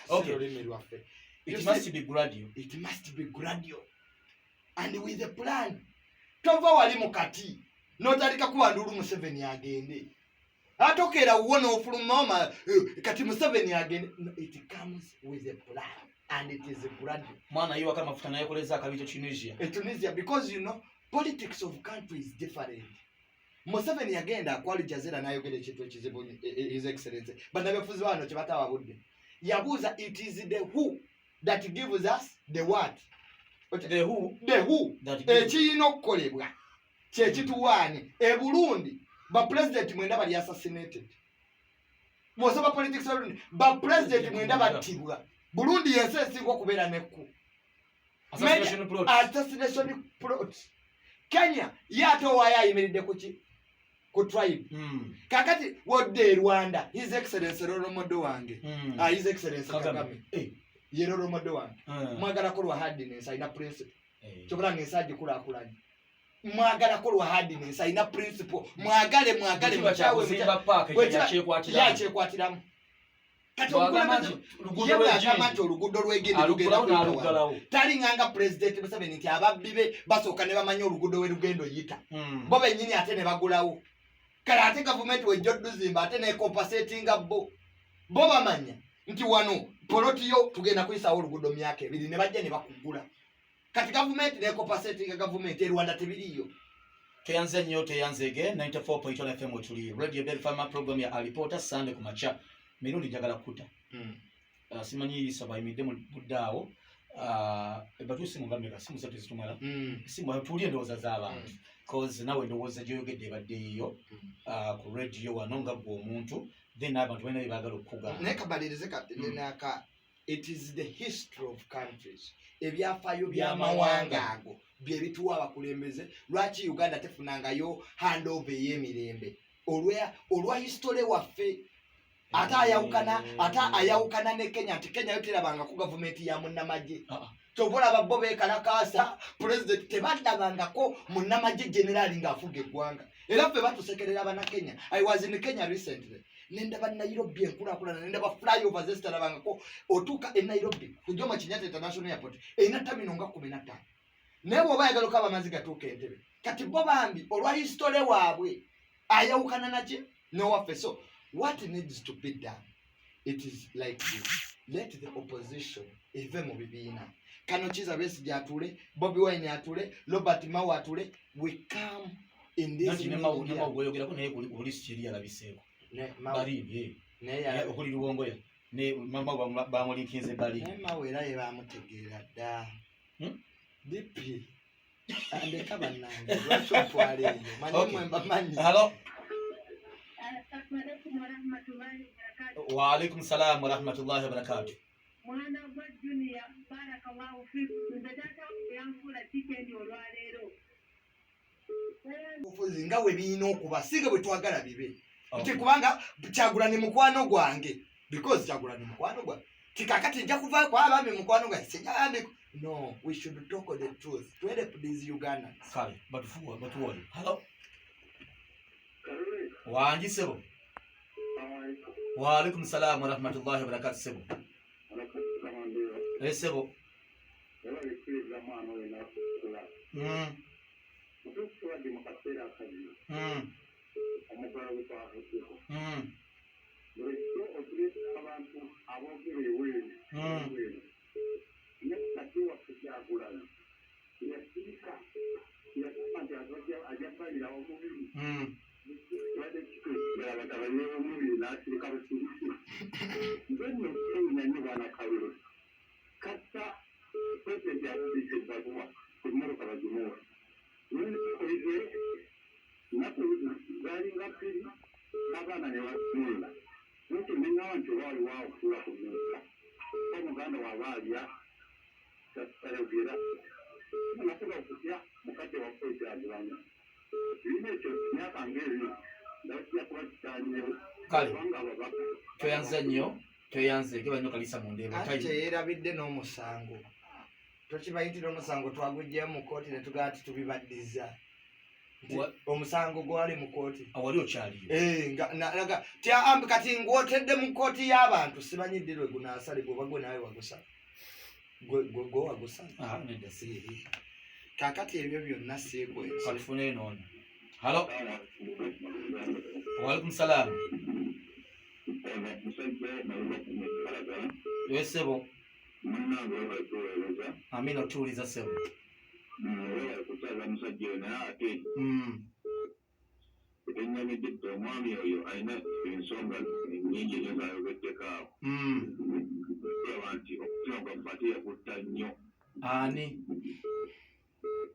olulimi lwaffe. It must be gradual. It must be gradual and with a plan. Tova wali mukati n'otandika kuba ndulu Museveni agende atokera uwona ofuluma kati Museveni agende. It comes with a plan and it is gradual. Mwana yiwa kama mafuta naye koleza akabito Tunisia because you know politics of country is different. Museveni agenda kwali jazera nayo gele kitu ekizibu his excellency bana befuzi wano kibatawa budde yabuza it is the who that gives us the what. The who ekiyina okukolebwa kyekituwaani Burundi ba president mwenda bali assassinated. Mosaba politics of Burundi ba president mwenda battibwa. Burundi yensi esinga okubeera nekku assassination plot. Kenya yatowayo ayimiridde ku tribe. Kakati wodde Rwanda his excellency Roromodo wange his excellency Kagame ye Roromodo wange mwagala ko lwa hardiness alina principle kyobula ngesaji kulaakulanye mwagala ko lwa hardiness alina principle mwagale mchawe yakyekwatiramu kati oluguudo lwegende lugenda talinganga president Museveni nti ababbi be basooka ne bamanya oluguudo we lugendo yita bo bennyini ate ne bagulawo kale ate gavumenti wejja odduzimba ate nekompasetinga bo bamanya nti wano polotiyo tugenda kuyisawo oluguudo myaka 2 ne bajja ne bakugula kati gavumenti nekompasetinga gavumenti Rwanda tebiriyo. Teyanze nnyo teyanzege 94.1 FM tuli Radio Bell Farmer program ya Alipota Sunday kumacha mirundi jagala kuta simanyi saba imide mu buddawo batusi mugameka simu zatu zitumala simu tulie ndoza z'abantu cause nawe ndowoza gyogedde baddeyo ku radio wanonga gwo omuntu then abantu bena bagala okuga nekabalirize kati nenaka it is the history of countries ebyafaayo by'amawanga ago bye bituwa abakulembeze lwaki Uganda tefunangayo handover y'emirembe olwa history waffe ata ayawukana ne Kenya nti Kenya yoterabanga ku gavumenti ya munnamagye tobola babbo bekalakasa president tebadabangako munnamagye general ng'afuga eggwanga era ffe batusekerera bana Kenya. I was in Kenya recently nendaba Nairobi enkulakulana nendaba flyover zesitalabangako otuuka e Nairobi ku Jomo Kenyatta International Airport erina terminal nga 15 naye bw'oba ayagala okaba amazzi gatuuka Entebbe kati bo bambi olwa history waabwe ayawukana naki nowaffe. So what needs to be done? It is like this. Let the opposition eve mu bibiina Kano Chiza Besigye atule, Bobi Wine atule, Robert Mao atule. We come in this media. Okuli luwongo ya ne mama bamulikinze bali Mao era yebamutegeera dda dipi ande kabanange lwachopwale manyi mwemba manyi. Hello. Wa alaikum salam wa rahmatullahi wa barakatuh. Mwana wa Junior barakallahu fiku ndadata yankula tikendi olwalero ofuzi nga we bino okuba singa bwe twagala bibe nti kubanga Kyagulanyi mukwano gwange because Kyagulanyi mukwano gwange tikakati nja kuva kwa abami mukwano gwange sinyambe. No, we should talk the truth to help these Ugandans. Sorry, but what? Hello. Wanji sebo. Wa alaikum salam wa rahmatullahi wa barakatuh sebo. Sebo. Kale, tuyanze nnyo tweyanze ke banyo kalisa mu ndebe ate yerabidde n'omusango tokibayitira omusango twagujja mu kooti ne tugaa ti tubibaddiza omusango gwali mu kooti awali okyaliyo kati ngwotedde mu kooti y'abantu simanyidde lwe gunaasalibwa oba gwe nawe wagusala gwe wagusala nedda siiri kakati ebyo byonna seekwensi kalifune noono halo waalaikum salaam yesebo amina otuuliza sebo omwami oyo alina ensonga nnyingi nnyo zayogeddeko awo olaba nti omutima gwaffe ate yakutta nnyo ani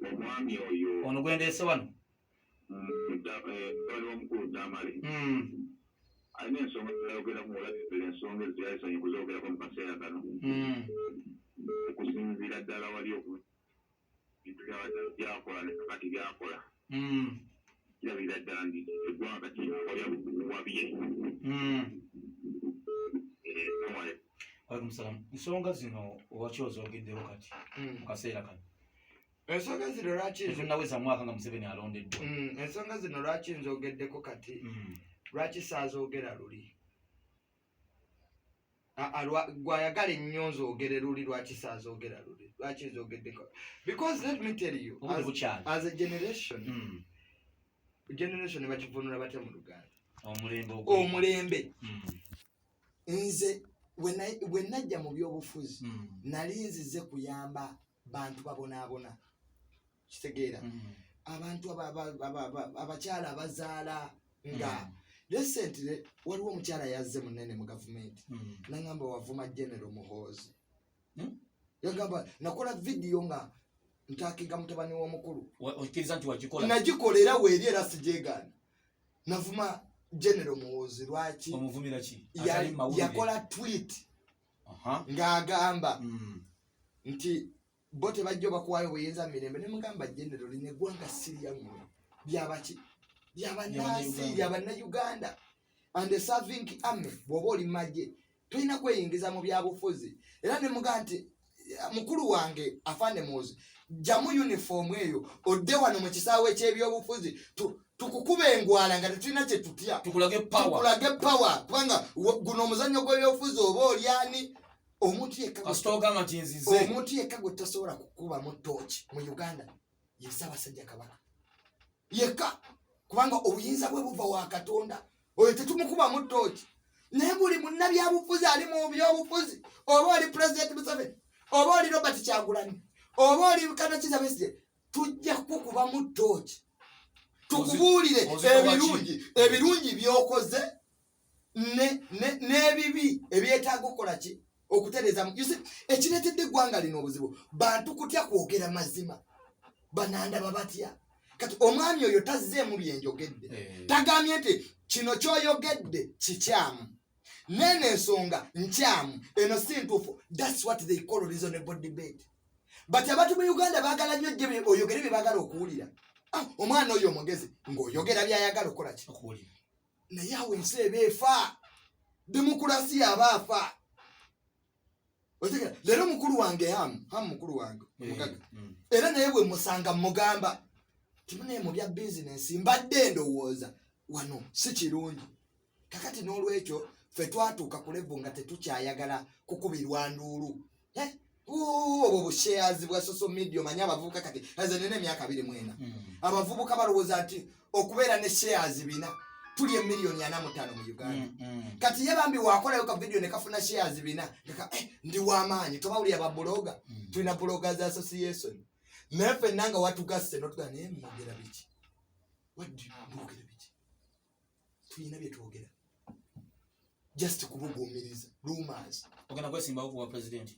omwami oyo ono gwendeese wano bali omukulu tamale alina ensonga zayogeraku olabibira ensonga ezo yalisanye kuzogerako mu kaseera kano okusinziira ddala wali bintu byakola nekakati byakola kirabira ddala nti eggwanga kikolya wabye waalaikumsalam ensonga zino owaki ozogeddeko kati mu kaseera kano ensonga zino lwaki tetunnaweza mwaka nga Museveni alondeddwa ensonga zino lwaki nzogeddeko kati lwaki saazoogera luli gwayagala ennyo nzoogere luli lwaki saazoogera luli lwaki nzogeddeko because let me tell you as a generation bakivunula batya mu Luganda omulembe nze bwe najja mu byobufuzi nali nzize kuyamba bantu babonaabona kitegeera abantu abakyala abazaala nga recently waliwo omukyala yazze munene mu gavumenti nagamba wavuma General Muhoozi yagamba nakola vidiyo nga ntakiga mutabani w'omukulu nagikolera weeri era sijegaana navuma General Muhoozi lwaki yakola tweet ng'agamba nti bo tebajja bakuwayo buyinza mirembe nemugamba General lineggwanga sirya mwe byabaki byabannansi byabannayuganda and serving army bw'oba oli magye tulina kweyingiza mu byabufuzi era nemuga nti mukulu wange afande Muhoozi jamu uniform eyo odde wano mu kisaawe eky'ebyobufuzi tukukuba engwala nga tetulina kye tutya tukulage power kubanga guno omuzannyo gw'ebyobufuzi oba olyani omuntu yekka gwe tasobola kukuba mu tooki mu Uganda ye Ssaabasajja Kabaka yekka kubanga obuyinza bwe buva wa Katonda oyo tetumukuba mu tooki naye buli munnabyabufuzi ali mu byobufuzi oba oli President Museveni oba oli Robert Kyagulanyi oba oli Kadakiza Besigye tujja kukuba mu tooki tukubuulire ebirungi byokoze n'ebibi ebyetaaga okukola ki okutereeza ekireetedde eggwanga lino obuzibu bantu kutya kwogera mazima banandaba batya kati omwami oyo tazzeemu byenjogedde tagambye nti kino kyoyogedde kikyamu nene ensonga nkyamu eno si ntuufu thats what they call reasonable debate but abantu mu Uganda baagala nnyo gye oyogere bye baagala okuwulira omwana oyo omugezi ng'oyogera byayagala okukola ki naye awo ensi eba efa demokulasi aba afa leero mukulu wange hamu mukulu wange omugaga era naye bwe musanga mugamba timunaye mu bya bizinensi mbadde ndowooza wano si kirungi kakati n'olwekyo ffe twatuuka ku level nga tetukyayagala kukubirwa nduulu obwo bushares bwa social media omanyi abavubuka kati azenene emyaka 24 abavubuka balowooza nti okubeera ne shares bina tuli 1,45 mu Uganda kati ye bambi wakolayo ka video ne kafuna shares bina ndi w'amaanyi tobawulira babloga tulina bloggers association nefe nanga watugasse notuga naye mwogera biki mwogera biki tulina bye twogera just kubuguumiriza rumors ogenda kwesimbawo kuwa president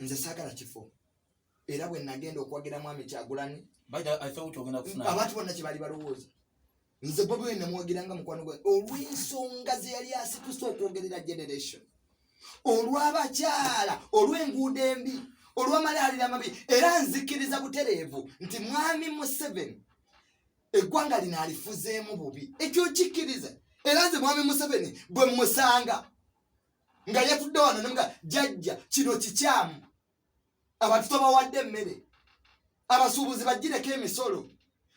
nze saagala kifo era bwe nagenda okwagira mwami Kyagulanyi abantu bonna kye bali balowooza nze Bobi Wine namwogiranga mukwano gwe olw'ensonga ze yali asituse okwogerera generation olw'abakyala olw'enguudo embi olw'amalaalira amabi era nzikiriza butereevu nti mwami Museveni eggwanga lino alifuzeemu bubi ekyo kikkiriza era nze mwami Museveni bwe musanga nga yatudde wano nemuga jajja kino kikyamu abantu tobawadde emmere abasuubuzi bagireko emisolo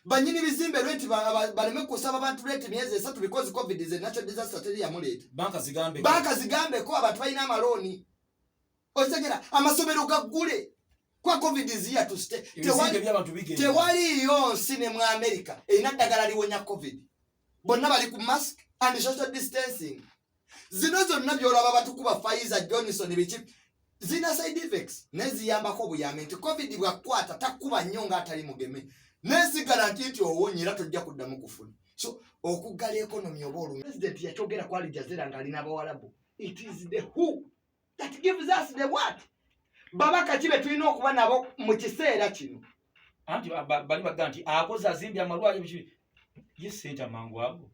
banyini bizimbe renti baleme kusaba abantu renti myezi 3 because covid is a natural disaster teri yamuleeta banka zigambeko abantu balina amalooni otegera amasomero gaggule kwa covid is here to stay tewaliyo nsi ne mu America erina ddagala liwonya covid bonna bali ku mask and social distancing zino zonna byolaba batukuba Pfizer Johnson biki zina side effects neziyambako obuyambi nti covid bwakwata takuba nnyo ng'atali mugeme nesigala nti owonyera tojja kuddamu kufuna so okuggala economy oba olumu president yakyogera ku Al Jazeera ng'alina abawalabu it is the who that gives us the what babaka kibe tulina okuba nabo mu kiseera kino anti bali baga nti akoze azimbye amalwaliro biki yesenta mangu ago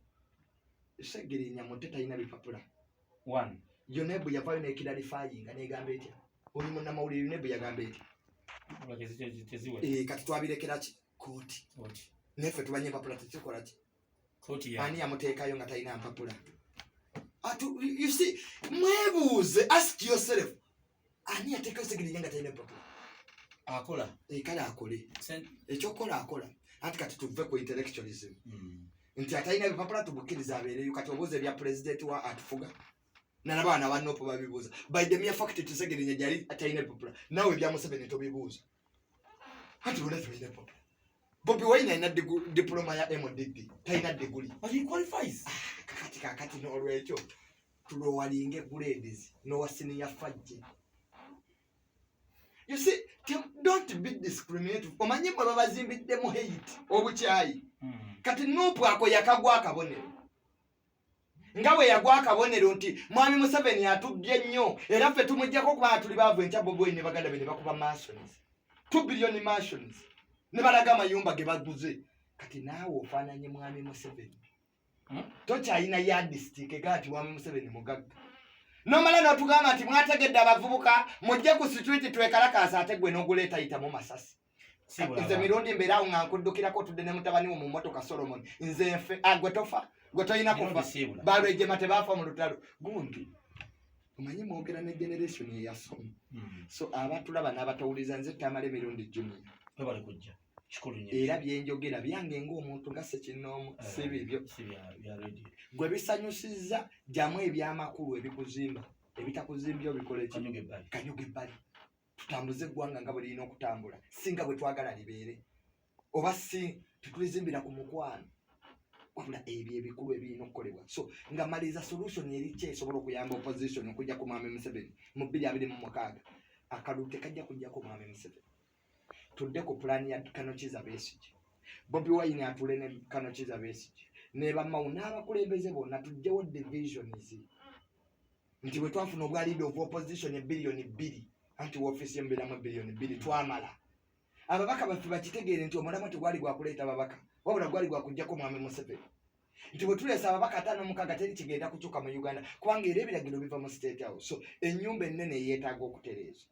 segerinya muteta ina bipapula one yonebu yavayo nekidalifaayi nga negamba etya oli munnamawulire yonebu yagamba etya kati twabirekera ki kooti neffe tubanye empapula tekikola ki ani yamuteekayo nga talina mpapula you see mwebuuze ask yourself ani yateekayo segerinya nga talina mpapula akola kale akole ekyokola akola anti kati tuve ku intellectualism nti atalina ebipapula tubukkiriza abeereyo kati obuuza ebya pulezidenti wa atufuga n'abaana bannopo babibuuza by the mere fact tusegerinya gyali atalina ebipapula nawe ebya Museveni tobibuuza anti bonna tulina ebipapula Bobi Wine alina diploma ya MDD talina degree but he qualifies kakati n'olwekyo tulowalinge grades n'owa senior fudge. You see, don't be discriminative. Omanyi baba bazimbiddemu hate obukyayi. Kati nupu ako yakagwa akabonero. Nga we yagwa akabonero nti mwami Museveni atubye nnyo era ffe tumujjako kuba tuli baavu enkya Bobi Wine ne baganda be ne bakuba mansions. 2 billion mansions. Ne balaga amayumba ge baguze. Kati naawe ofaananye mwami Museveni. Tokyalina yardstick gati mwami Museveni mugagga. Nomala n'otugamba nti mwategedde abavubuka mujje ku street twekalakaasa ate gwe n'oguleeta ayitamu masasi. Nze mirundi mbeerawo nga nkuddukirako tudde ne mutabani wo mu mmotoka Solomon nze nfe gwe tofa gwe tolina kufa balwejjema tebaafa mu lutalo gundi omanyi mwogera ne generation eyasoma so abatulaba n'abatawuliza nze tamala emirundi 10 era byenjogera byange ng'omuntu nga Ssekinnoomu si bibyo gwe bisanyusizza jamu ebyamakulu ebikuzimba ebitakuzimbya obikola kanyuga ebbali tutambuze eggwanga nga bwe lirina okutambula singa bwe twagala libeere oba si tutulizimbira ku mukwano wabula ebyo ebikulu ebirina okukolebwa so nga maliriza solution eri ki esobola okuyamba opposition okujja ku mwami Museveni mu 2026 akalulu tekajja kujjako mwami Museveni tudde ku plan ya Kano Kizza Besigye Bobi Wine atule ne Kano Kizza Besigye ne bamawu n'abakulembeze bonna tujjewo divisions nti bwe twafuna obwa leader of opposition $2 billion anti office yemberamu $2 billion twamala ababaka baffe bakitegeere nti omulamwa tegwali gwa kuleeta ababaka wabula gwali gwa kujjako mwami Museveni nti bwe tuleesa ababaka 5 teri kigenda kukyuka mu Uganda kubanga era ebiragiro biva mu State House so ennyumba ennene yeetaaga okutereeza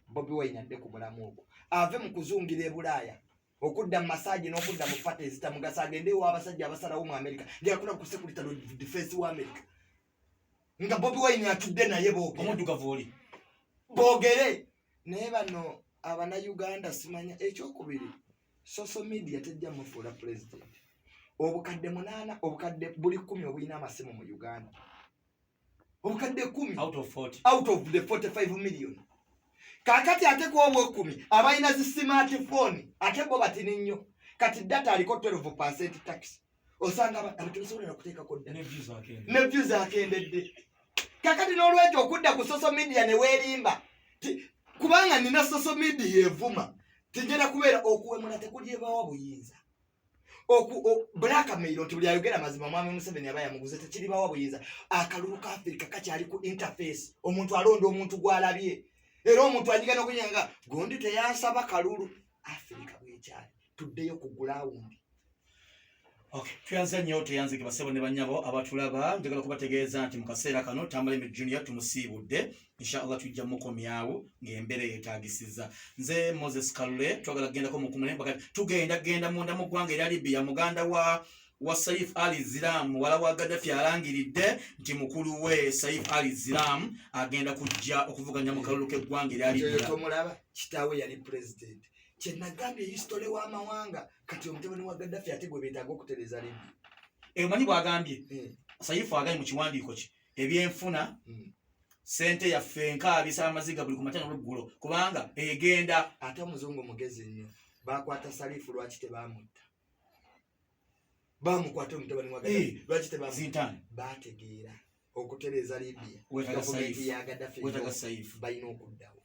Bobi Wine adde ku bulamu ogwo ave mu kuzungira e Bulaaya okudda mu masaaji n'okudda mu fata ezitamugasa agende w'abasajja abasalawo mu America ng'akula ku secretary of defense wa America nga Bobi Wine atudde naye omuddugavu oli boogere naye bano abana Uganda simanya ekyokubiri social media tejja mufuula president obukadde 8 obukadde buli 10 obulina amasimu mu Uganda obukadde 10 out of the 45 million kakati ate ku obwo 10 abalina zi smartphone ate bo batini nnyo kati data aliko 12% tax osanga abantu basobola okuteekako data ne views akendedde kakati n'olwekyo okudda ku social media ne weerimba kubanga nina social media evuma tengera kubeera okuwemula tekulyebawa buyinza blackmail nti buli ayogera mazima mwami Museveni aba yamuguze tekiribawa buyinza akalulu ka Africa kakyali ku interface omuntu alonda omuntu gwalabye era omuntu anyigana okunyanga gondi teyansaba kalulu Africa bwekyali tuddeyo ku ground. Okay, tuyanze nnyo tuyanzike basebo ne banyabo abatulaba njagala kubategeeza nti mu kaseera kano Tamale Junior tumusiibudde inshallah tujja mukomyawo ng'embere yeetagisiza nze Moses Kalule twagala kugenda ko mukumene bakati tugenda munda mu ggwanga era Libya muganda wa wa Saif Ali Ziram wala wa Gaddafi alangiridde nti mukulu we Saif Ali Ziram agenda kujja okuvuganya mu kalulu k'eggwanga erya Libya. Tomulaba kitaawe yali president. Kye nagambye history w'amawanga kati omutabani wa Gaddafi ate gwe beetaaga okutereza Libya. Omanyi bw'agambye Saif agambye mu kiwandiiko kye ebyenfuna sente yaffe nkaabisa amaziga buli ku matano olweggulo kubanga egenda. Ate omuzungu mugezi nnyo bakwata Salifu lwaki tebaamutta? Bamukwata omutabani wa Gaddafi lwaki tebaamutta? Bategeera okutereza Libya wetaaga gavumenti ya Gaddafi wetaaga Saif balina okuddawo.